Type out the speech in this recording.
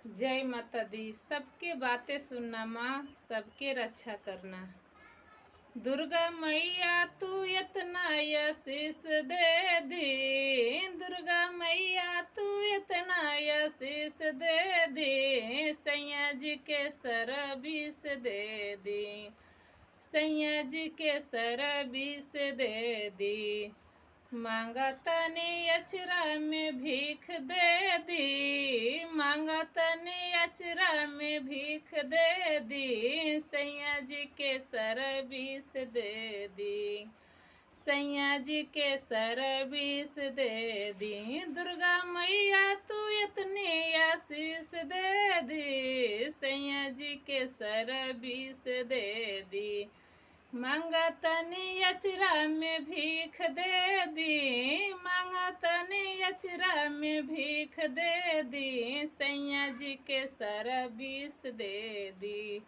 जय माता दी। सबके बातें सुनना माँ, सबके रक्षा करना। दुर्गा मैया तू इतना आशीष दे दी, दुर्गा मैया तू इतना आशीष दे दी, सैया जी के सरबीस दे दी, सैया जी के सरबीस दे दी। मांगा तनी अचरा में भीख दे दी, मांगा तनी अचरा में भीख दे दी, सैया जी के सरबीस दे दी, सैया जी के सरबीस दे दी। दुर्गा मैया तू इतनी आशीष दे दी, सैया जी के सरबीस दे दी। मांगा तनी अचरा में भीख दे दी, मांगा तनी अचरा में भीख दे दी, सैया जी के सरबीस दे दी।